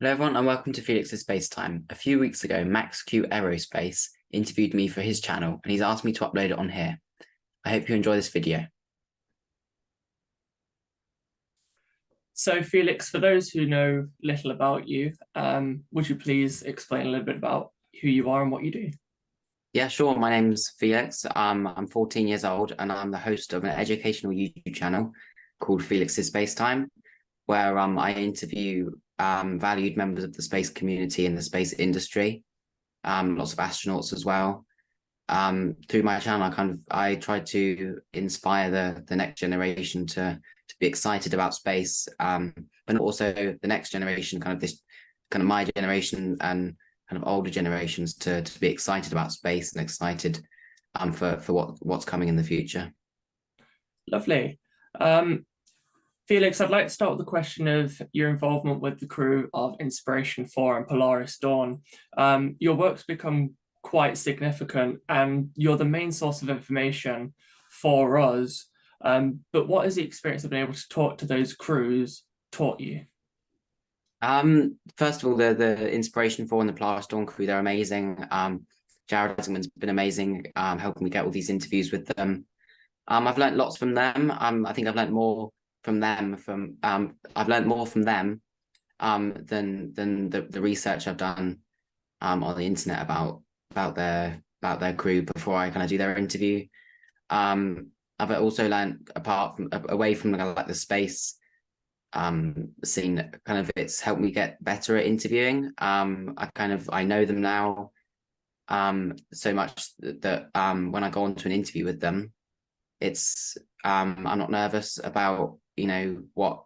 Hello everyone and welcome to Felix's Space Time. A few weeks ago, Max-Q Aerospace interviewed me for his channel and he's asked me to upload it on here. I hope you enjoy this video. So Felix, for those who know little about you, would you please explain a little bit about who you are and what you do? Yeah, sure. My name's Felix. I'm 14 years old and I'm the host of an educational YouTube channel called Felix's Space Time, where I interview valued members of the space community and the space industry, lots of astronauts as well. Through my channel, I try to inspire the next generation to be excited about space, but also the next generation, my generation and kind of older generations to be excited about space and excited for what's coming in the future. Lovely. Felix, I'd like to start with the question of your involvement with the crew of Inspiration 4 and Polaris Dawn. Your work's become quite significant and you're the main source of information for us. But what has the experience of being able to talk to those crews taught you? First of all, the Inspiration 4 and the Polaris Dawn crew, they're amazing. Jared Eddington's been amazing, helping me get all these interviews with them. I've learned lots from them. I think I've learned more from them I've learned more from them than the research I've done on the internet about their crew before I kind of do their interview. I've also learned away from like the space scene, kind of it's helped me get better at interviewing. I know them now so much that when I go on to an interview with them, it's I'm not nervous about what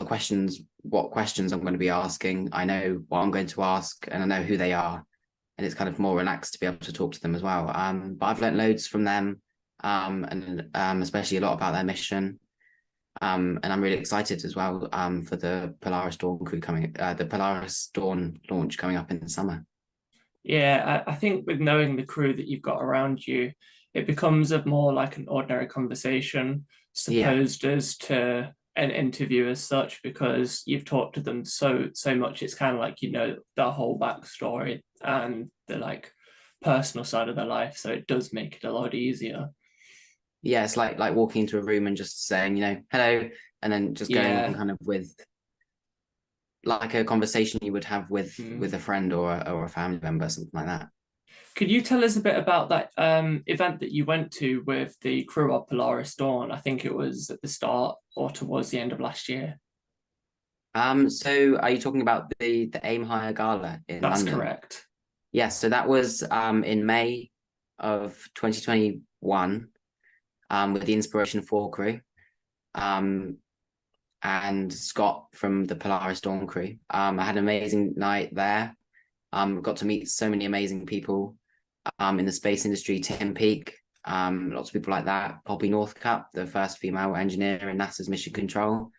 questions I'm going to be asking. I know what I'm going to ask and I know who they are, and it's kind of more relaxed to be able to talk to them as well. But I've learned loads from them, and especially a lot about their mission. And I'm really excited as well for the Polaris Dawn the Polaris Dawn launch coming up in the summer. Yeah, I think with knowing the crew that you've got around you, it becomes a more like an ordinary conversation, supposed as to an interview as such, because you've talked to them so much. It's kind of like their whole backstory and the like personal side of their life, so it does make it a lot easier. Yeah, it's like walking into a room and just saying, hello, and then just going on kind of with like a conversation you would have with a friend or a family member, something like that. Could you tell us a bit about that event that you went to with the crew of Polaris Dawn? I think it was at the start or towards the end of last year. So are you talking about the Aim Higher Gala in That's London? correct. Yes, so that was in May of 2021 with the Inspiration 4 crew and Scott from the Polaris Dawn crew. I had an amazing night there. Got to meet so many amazing people in the space industry. Tim Peake, lots of people like that. Poppy Northcutt, the first female engineer in NASA's mission control.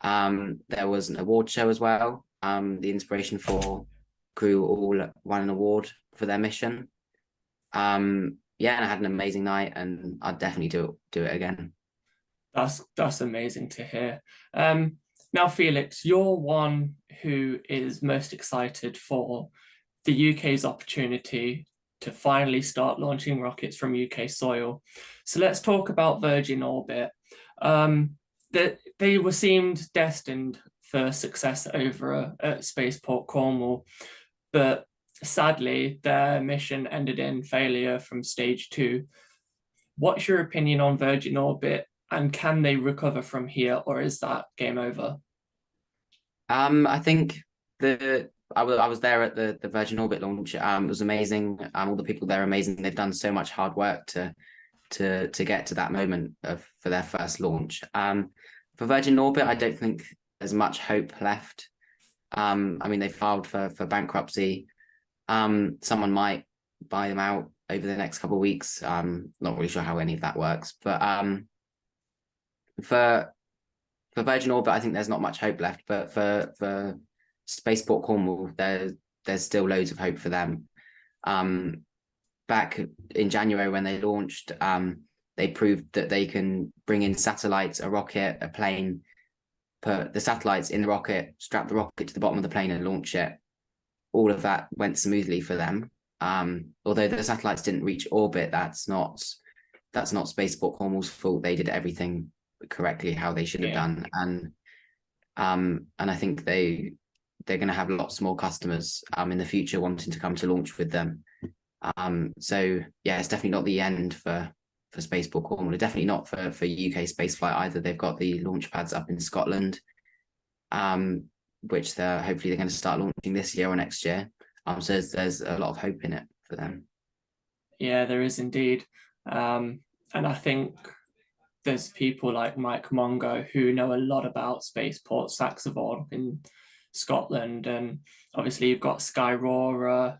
There was an award show as well. The Inspiration 4 crew all won an award for their mission. Yeah, and I had an amazing night, and I'd definitely do it again. That's amazing to hear. Now, Felix, you're one who is most excited for the UK's opportunity to finally start launching rockets from UK soil. So let's talk about Virgin Orbit. They were seemed destined for success over at Spaceport Cornwall, but sadly, their mission ended in failure from stage 2. What's your opinion on Virgin Orbit, and can they recover from here, or is that game over? I think I was there at the Virgin Orbit launch. It was amazing. All the people there are amazing. They've done so much hard work to get to that moment for their first launch. For Virgin Orbit, I don't think there's much hope left. I mean, they filed for bankruptcy. Someone might buy them out over the next couple of weeks. Not really sure how any of that works, but for Virgin Orbit, I think there's not much hope left. But for Spaceport Cornwall, there's still loads of hope for them. Back in January when they launched, they proved that they can bring in satellites, a rocket, a plane, put the satellites in the rocket, strap the rocket to the bottom of the plane and launch it. All of that went smoothly for them. Although the satellites didn't reach orbit, that's not Spaceport Cornwall's fault. They did everything correctly how they should have done, and I think they're going to have lots more customers in the future wanting to come to launch with them. So yeah, it's definitely not the end for Spaceport Cornwall. Definitely not for UK spaceflight either. They've got the launch pads up in Scotland, which hopefully they're going to start launching this year or next year. So there's a lot of hope in it for them. Yeah, there is indeed. And I think there's people like Mike Mongo who know a lot about Spaceport Saxevord in Scotland, and obviously you've got Skyroar.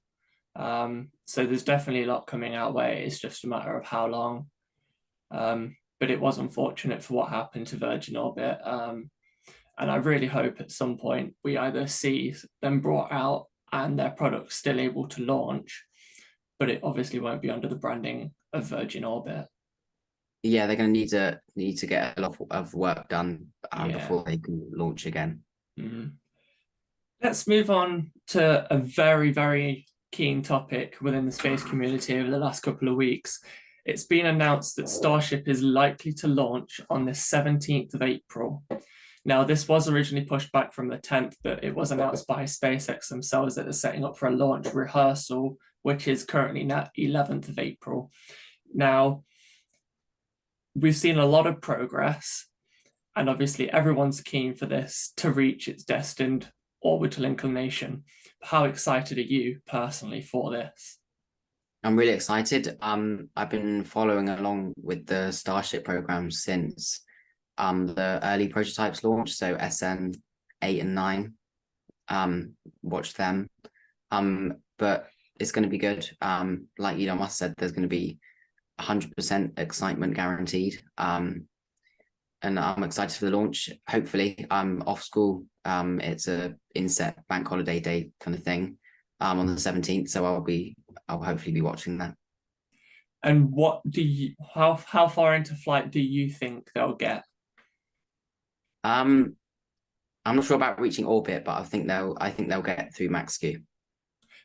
So there's definitely a lot coming our way. It's just a matter of how long. But it was unfortunate for what happened to Virgin Orbit. And I really hope at some point we either see them brought out and their products still able to launch, but it obviously won't be under the branding of Virgin Orbit. Yeah, they're going to need to get a lot of work done before they can launch again. Mm-hmm. Let's move on to a very, very keen topic within the space community over the last couple of weeks. It's been announced that Starship is likely to launch on the 17th of April. Now, this was originally pushed back from the 10th, but it was announced by SpaceX themselves that they're setting up for a launch rehearsal, which is currently now 11th of April. Now, we've seen a lot of progress, and obviously everyone's keen for this to reach its destined orbital inclination. How excited are you personally for this? I'm really excited. I've been following along with the Starship program since the early prototypes launch, so SN 8 and 9. Watched them. But it's going to be good. Like Elon Musk said, there's going to be 100% excitement guaranteed. And I'm excited for the launch. Hopefully, I'm off school. It's a inset bank holiday day kind of thing on the 17th, so I'll hopefully be watching that. And how far into flight do you think they'll get? I'm not sure about reaching orbit, but I think they'll get through Max-Q.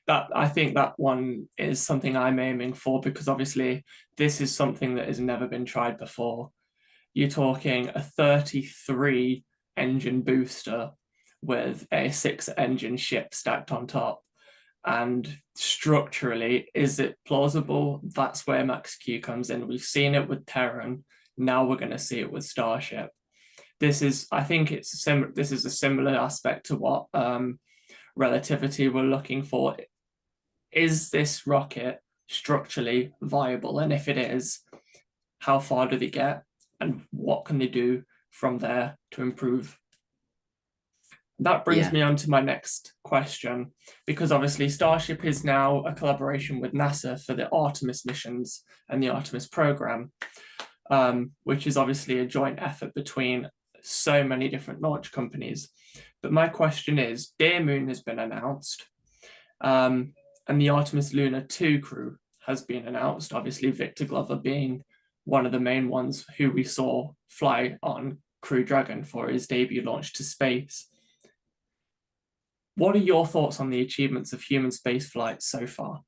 I think that one is something I'm aiming for, because obviously this is something that has never been tried before. You're talking a 33 engine booster with a 6-engine ship stacked on top. And structurally, is it plausible? That's where Max-Q comes in. We've seen it with Terran. Now we're going to see it with Starship. I think this is a similar aspect to what Relativity were looking for. Is this rocket structurally viable? And if it is, how far do they get? And what can they do from there to improve? That brings me on to my next question, because obviously Starship is now a collaboration with NASA for the Artemis missions and the Artemis program, which is obviously a joint effort between so many different launch companies. But my question is, Dear Moon has been announced, and the Artemis Lunar 2 crew has been announced, obviously Victor Glover being one of the main ones who we saw fly on Crew Dragon for his debut launch to space. What are your thoughts on the achievements of human space flight so far?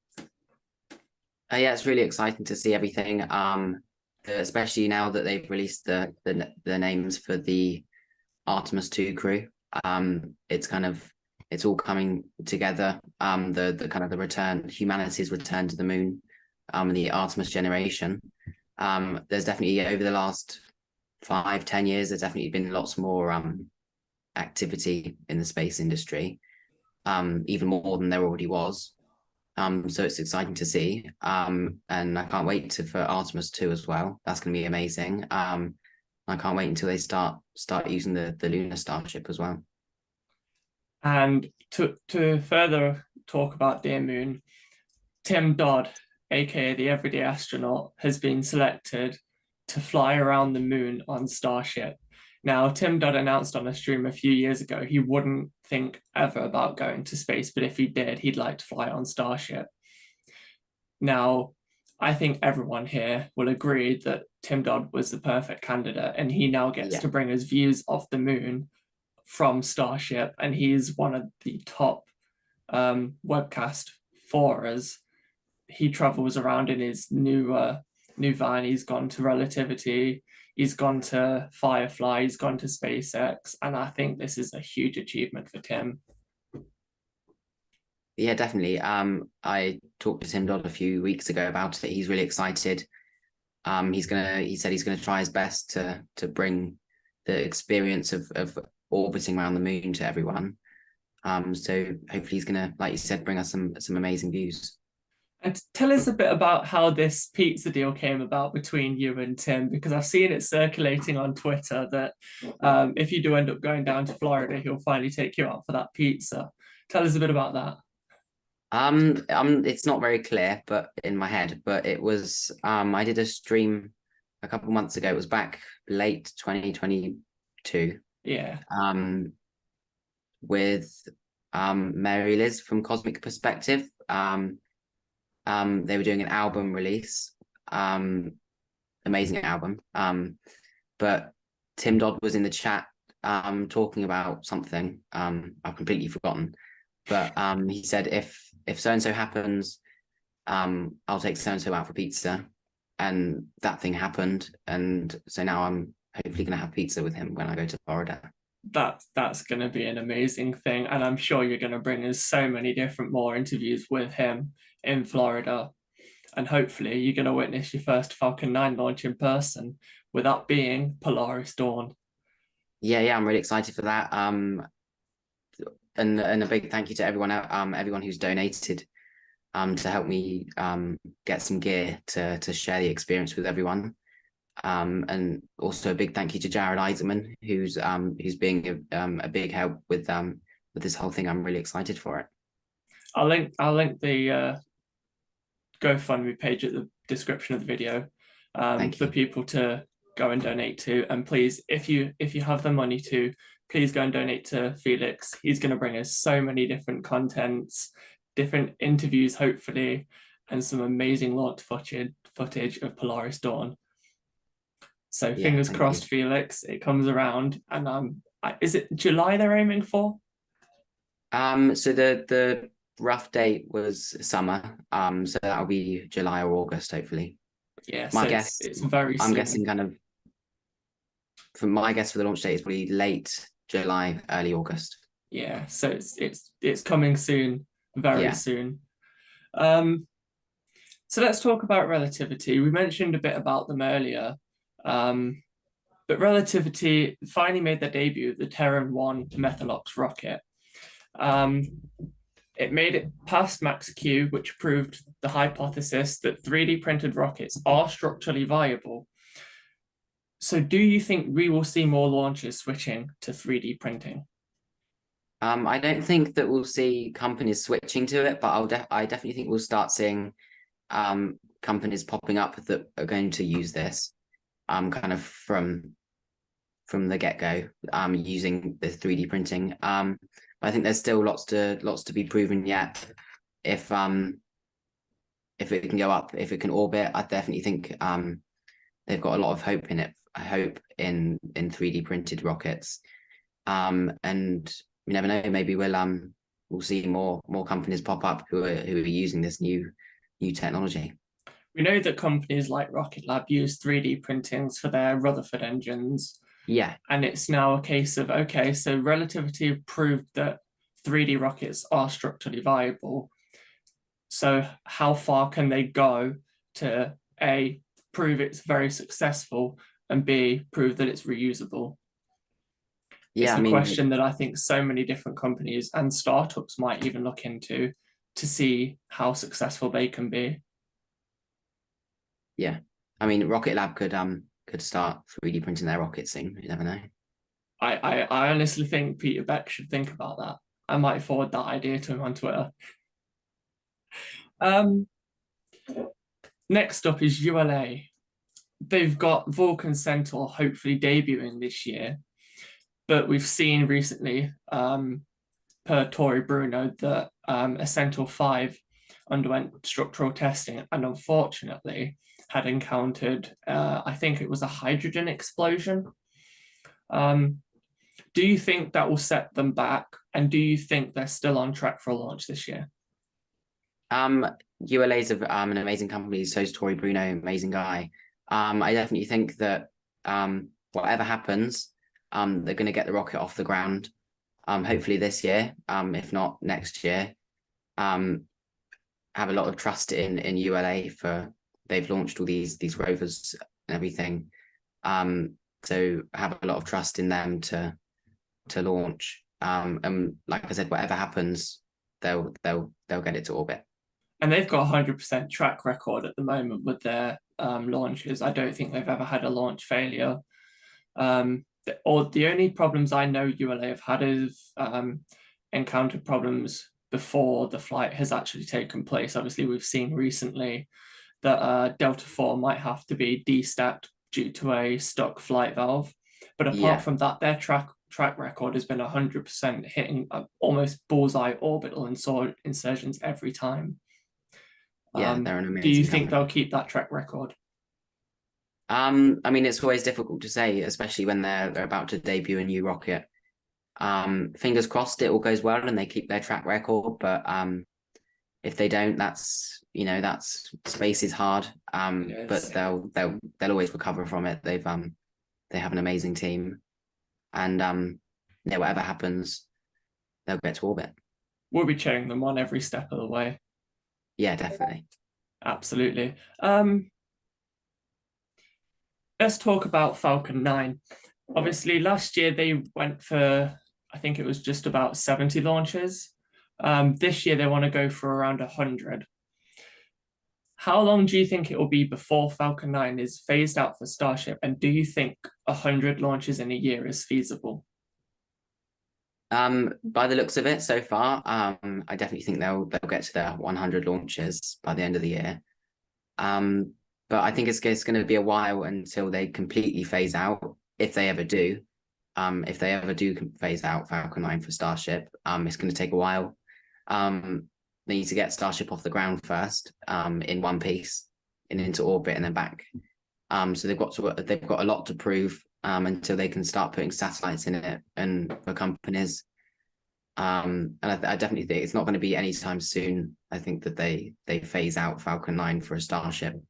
Yeah, it's really exciting to see everything. Especially now that they've released the names for the Artemis 2 crew. It's all coming together. The kind of the return, humanity's return to the moon, and the Artemis generation. There's definitely, over the last 5-10 years, there's definitely been lots more activity in the space industry, even more than there already was. So it's exciting to see, and I can't wait for Artemis 2 as well. That's going to be amazing. I can't wait until they start using the lunar Starship as well. And to further talk about Dear Moon, Tim Dodd, aka the Everyday Astronaut, has been selected to fly around the moon on Starship. Now, Tim Dodd announced on a stream a few years ago he wouldn't think ever about going to space, but if he did, he'd like to fly on Starship. Now, I think everyone here will agree that Tim Dodd was the perfect candidate, and he now gets to bring his views of the moon from Starship, and he's one of the top webcast for us. He travels around in his new van. He's gone to Relativity, he's gone to Firefly, he's gone to SpaceX, and I think this is a huge achievement for Tim. Yeah, definitely. I talked to Tim Dodd a few weeks ago about it. He's really excited. He said he's gonna try his best to bring the experience of orbiting around the moon to everyone. So hopefully he's gonna, like you said, bring us some amazing views. And tell us a bit about how this pizza deal came about between you and Tim, because I've seen it circulating on Twitter that if you do end up going down to Florida, he'll finally take you out for that pizza. Tell us a bit about that. It's not very clear, but in my head, but it was, I did a stream a couple months ago. It was back late 2022. Yeah. With Mary Liz from Cosmic Perspective. They were doing an album release, amazing album. But Tim Dodd was in the chat talking about something. I've completely forgotten. But he said if so and so happens, I'll take so and so out for pizza. And that thing happened. And so now I'm hopefully gonna have pizza with him when I go to Florida. That's going to be an amazing thing, and I'm sure you're going to bring us so many different more interviews with him in Florida, and hopefully you're going to witness your first Falcon 9 launch in person, with that being Polaris Dawn. Yeah, I'm really excited for that. And a big thank you to everyone who's donated to help me get some gear to share the experience with everyone. And also a big thank you to Jared Isaacman, who's being a big help with this whole thing. I'm really excited for it. I'll link the GoFundMe page at the description of the video for people to go and donate to. And please, if you have the money to, please go and donate to Felix. He's going to bring us so many different contents, different interviews, hopefully, and some amazing launch footage of Polaris Dawn. So fingers crossed, Felix, it comes around. And is it July they're aiming for? So the rough date was summer. So that'll be July or August, hopefully. Yeah, my guess it's very soon. I'm guessing kind of, from my guess for the launch date is probably late July, early August. Yeah, so it's coming soon, very soon. So let's talk about Relativity. We mentioned a bit about them earlier. But Relativity finally made their debut, the Terran 1 Methalox rocket. It made it past Max-Q, which proved the hypothesis that 3D printed rockets are structurally viable. So do you think we will see more launches switching to 3D printing? I don't think that we'll see companies switching to it, but I definitely think we'll start seeing companies popping up that are going to use this. Kind of from the get-go, using the 3D printing. But I think there's still lots to be proven yet. If it can go up, if it can orbit, I definitely think they've got a lot of hope in it. I hope in 3D printed rockets. And you never know, maybe we'll see more companies pop up who are using this new technology. We know that companies like Rocket Lab use 3D printings for their Rutherford engines. Yeah. And it's now a case of, okay, so Relativity proved that 3D rockets are structurally viable. So how far can they go to A, prove it's very successful, and B, prove that it's reusable? Yeah, it's a question that I think so many different companies and startups might even look into to see how successful they can be. Yeah, I mean, Rocket Lab could start 3D printing their rockets soon. You never know. I honestly think Peter Beck should think about that. I might forward that idea to him on Twitter. Next up is ULA. They've got Vulcan Centaur hopefully debuting this year, but we've seen recently, per Tori Bruno, that a Centaur 5 underwent structural testing and unfortunately had encountered, I think it was a hydrogen explosion. Do you think that will set them back? And do you think they're still on track for a launch this year? ULA's an amazing company. So is Tory Bruno, amazing guy. I definitely think that whatever happens, they're going to get the rocket off the ground. Hopefully this year, if not next year. Have a lot of trust in ULA for they've launched all these rovers and everything. So have a lot of trust in them to launch. And like I said, whatever happens, they'll get it to orbit. And they've got 100% track record at the moment with their launches. I don't think they've ever had a launch failure. The only problems I know ULA have had is encountered problems before the flight has actually taken place. Obviously, we've seen recently that Delta 4 might have to be destacked due to a stuck flight valve. But apart from that, their track record has been 100% hitting almost bullseye orbital insertions every time. Yeah, they're an amazing do you think company. they'll keep that track record? I mean, it's always difficult to say, especially when they're about to debut a new rocket. Fingers crossed it all goes well and they keep their track record, but if they don't, that's space is hard. But they'll always recover from it. They have an amazing team, and yeah, whatever happens, they'll get to orbit. We'll be cheering them on every step of the way. Yeah, definitely. Absolutely. Let's talk about Falcon 9. Obviously, last year they went for, I think it was just about 70 launches. This year they want to go for around 100. How long do you think it will be before Falcon 9 is phased out for Starship? And do you think 100 launches in a year is feasible? By the looks of it so far, I definitely think they'll get to their 100 launches by the end of the year. But I think it's going to be a while until they completely phase out, if they ever do. If they ever do phase out Falcon 9 for Starship, it's going to take a while. They need to get Starship off the ground first, in one piece, and into orbit and then back. So they've got a lot to prove until they can start putting satellites in it and for companies. And I definitely think it's not going to be anytime soon. I think that they phase out Falcon 9 for a Starship.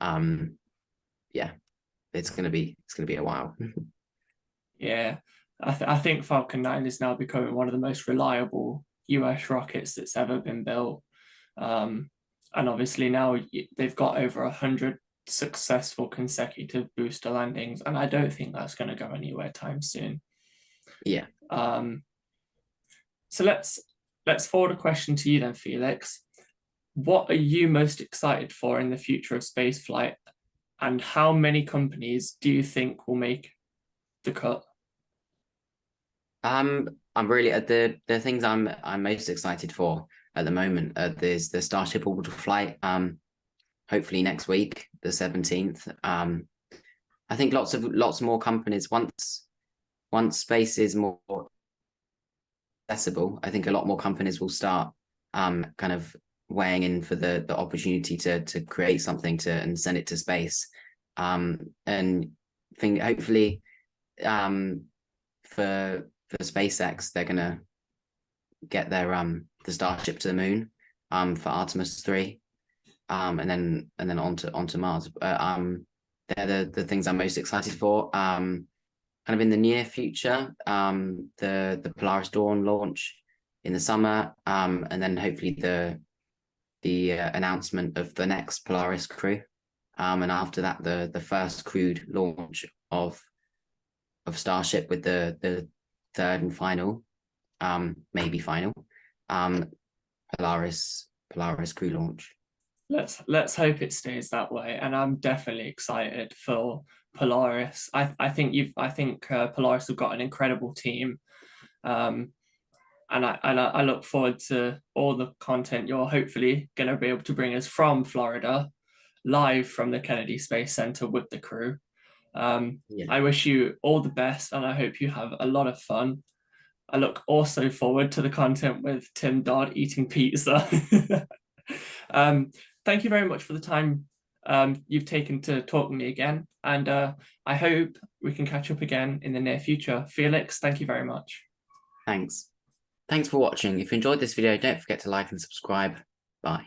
Yeah, it's gonna be a while. Yeah, I think Falcon 9 is now becoming one of the most reliable US rockets that's ever been built. And obviously now they've got over 100 successful consecutive booster landings, and I don't think that's going to go anywhere time soon. Yeah. So let's forward a question to you then, Felix. What are you most excited for in the future of spaceflight, and how many companies do you think will make the cut? I'm really the things I'm most excited for at the moment. There's the Starship orbital flight. Hopefully next week, the 17th. I think lots more companies once space is more accessible. I think a lot more companies will start kind of weighing in for the opportunity to create something and send it to space. And think hopefully for SpaceX they're gonna get their the Starship to the moon for Artemis 3 and then onto Mars. They're the things I'm most excited for. Kind of in the near future, the Polaris Dawn launch in the summer, and then hopefully the announcement of the next Polaris crew, and after that the first crewed launch of Starship with the third and final, maybe final, Polaris crew launch. Let's hope it stays that way, and I'm definitely excited for Polaris. I think Polaris have got an incredible team, and I look forward to all the content you're hopefully going to be able to bring us from Florida, live from the Kennedy Space Center with the crew. Yeah. I wish you all the best, and I hope you have a lot of fun. I look also forward to the content with Tim Dodd eating pizza. Thank you very much for the time you've taken to talk to me again, and I hope we can catch up again in the near future. Felix, thank you very much. Thanks for watching. If you enjoyed this video, don't forget to like and subscribe. Bye.